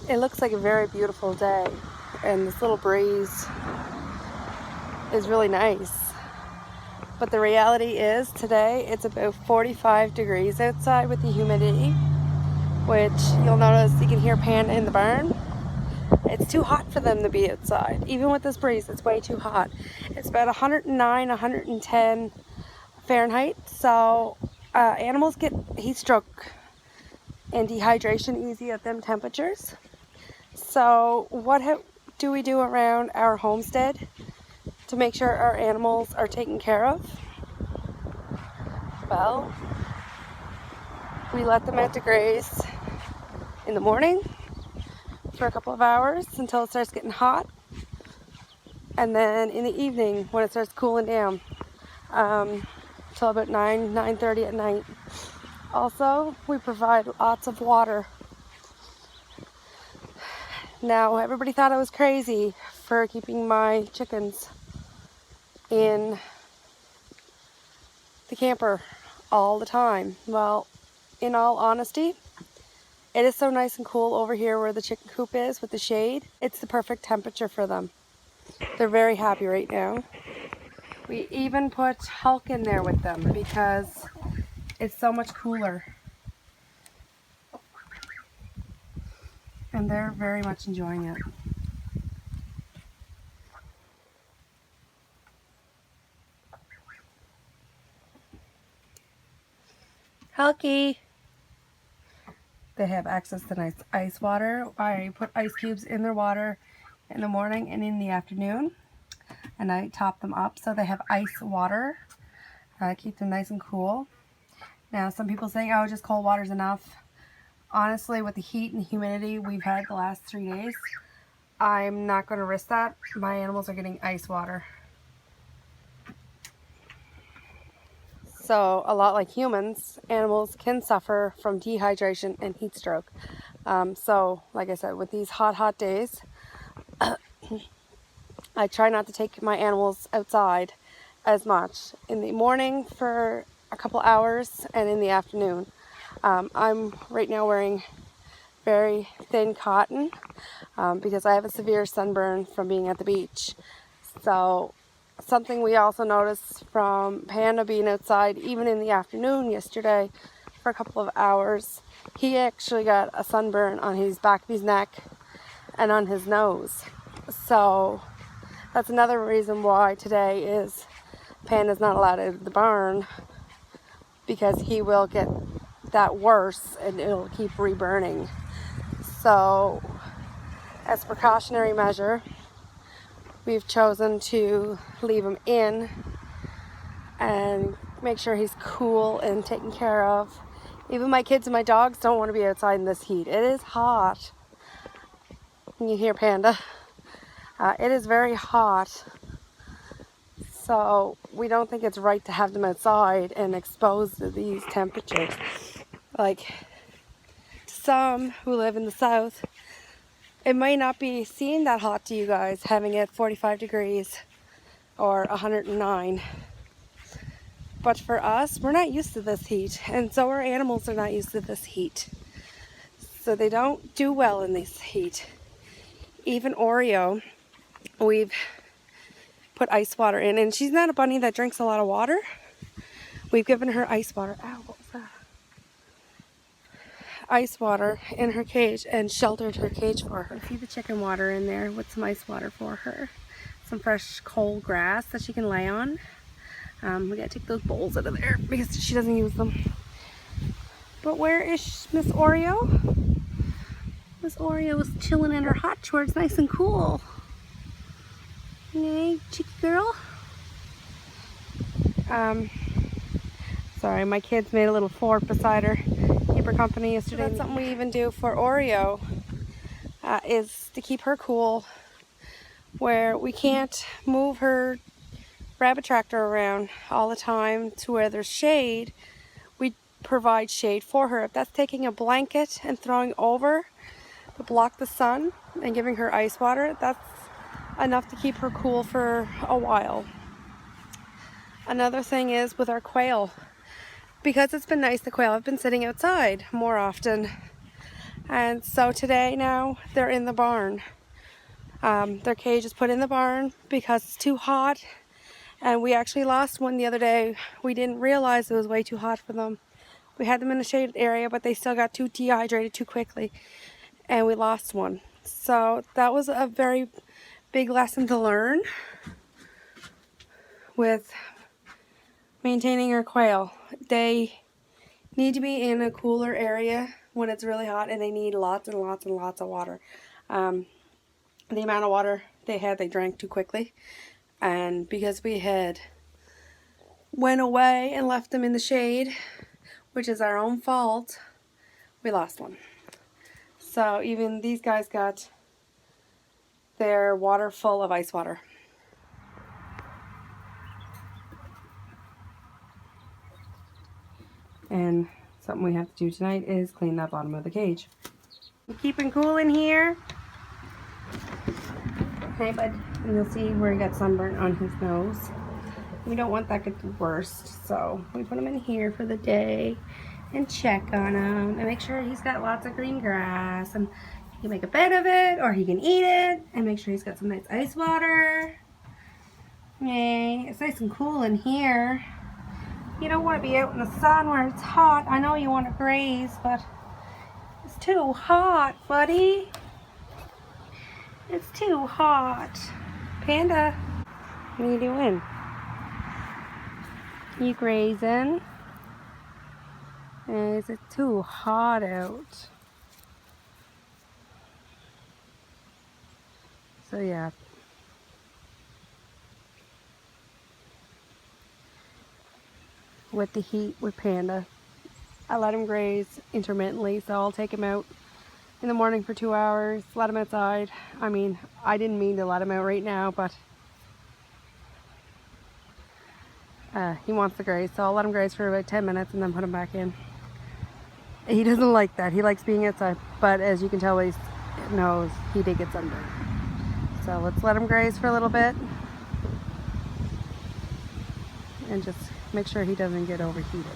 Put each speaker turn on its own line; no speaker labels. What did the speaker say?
It looks like a very beautiful day, and this little breeze is really nice. But the reality is today it's about 45 degrees outside with the humidity, which you'll notice you can hear Panda in the barn. It's too hot for them to be outside. Even with this breeze, it's way too hot. It's about 109, 110 Fahrenheit. So animals get heat stroke and dehydration easy at them temperatures. So what do we do around our homestead to make sure our animals are taken care of? Well, we let them out to graze in the morning for a couple of hours until it starts getting hot, and then in the evening when it starts cooling down till about 9:30 at night. Also, we provide lots of water. Now, everybody thought I was crazy for keeping my chickens in the camper all the time. Well, in all honesty, it is so nice and cool over here where the chicken coop is with the shade. It's the perfect temperature for them. They're very happy right now. We even put Hulk in there with them because it's so much cooler. And they're very much enjoying it. Hulky! They have access to nice ice water. I put ice cubes in their water in the morning and in the afternoon, and I top them up so they have ice water. Keep them nice and cool. Now, some people saying, oh, just cold water's enough. Honestly, with the heat and humidity we've had the last 3 days, I'm not going to risk that. My animals are getting ice water. So, a lot like humans, animals can suffer from dehydration and heat stroke. So, like I said, with these hot days, I try not to take my animals outside as much. In the morning for a couple hours and in the afternoon. I'm right now wearing very thin cotton because I have a severe sunburn from being at the beach. So something we also noticed from Panda being outside even in the afternoon yesterday for a couple of hours, he actually got a sunburn on his back of his neck and on his nose. So that's another reason why today is Panda's not allowed out of the barn, because he will get that worse and it'll keep reburning. So as a precautionary measure, we've chosen to leave him in and make sure he's cool and taken care of. Even my kids and my dogs don't want to be outside in this heat. It is hot. You hear Panda? It is very hot. So we don't think it's right to have them outside and exposed to these temperatures. Like some who live in the south, it might not be seem that hot to you guys, having it 45 degrees or 109. But for us, we're not used to this heat, and so our animals are not used to this heat. So they don't do well in this heat. Even Oreo, we've put ice water in, and she's not a bunny that drinks a lot of water. We've given her ice water. Ow, what was that? Ice water in her cage and sheltered her cage for her. See the chicken water in there with some ice water for her. Some fresh cold grass that she can lay on. We gotta take those bowls out of there because she doesn't use them. But where is Miss Oreo? Miss Oreo is chilling in her hot shorts, nice and cool. Hey, cheeky girl. Sorry, my kids made a little fort beside her. Keep her company yesterday. So that's something we even do for Oreo, is to keep her cool, where we can't move her rabbit tractor around all the time to where there's shade. We provide shade for her. If that's taking a blanket and throwing over to block the sun and giving her ice water, that's enough to keep her cool for a while. Another thing is with our quail, because it's been nice, the quail have been sitting outside more often. And so today now they're in the barn. Their cage is put in the barn because it's too hot, and we actually lost one the other day. We didn't realize it was way too hot for them. We had them in a shaded area, but they still got too dehydrated too quickly, and we lost one. So that was a very big lesson to learn with maintaining our quail. They need to be in a cooler area when it's really hot, and they need lots and lots and lots of water. The amount of water they had, they drank too quickly, and because we had went away and left them in the shade, which is our own fault, we lost one. So even these guys got their water full of ice water. And something we have to do tonight is clean that bottom of the cage. You keeping cool in here? Okay, bud. And you'll see where he got sunburnt on his nose. We don't want that to get worst, so we put him in here for the day and check on him and make sure he's got lots of green grass, and he can make a bed of it or he can eat it, and make sure he's got some nice ice water. Yay, it's nice and cool in here. You don't want to be out in the sun where it's hot. I know you want to graze, but it's too hot, buddy. It's too hot. Panda, what are you doing? You grazing? Is it too hot out? So yeah. With the heat with Panda, I let him graze intermittently, so I'll take him out in the morning for 2 hours, let him outside. I mean, I didn't mean to let him out right now, but he wants to graze, so I'll let him graze for about 10 minutes and then put him back in. He doesn't like that. He likes being outside, but as you can tell, he knows he did get sunburned. So let's let him graze for a little bit and just make sure he doesn't get overheated.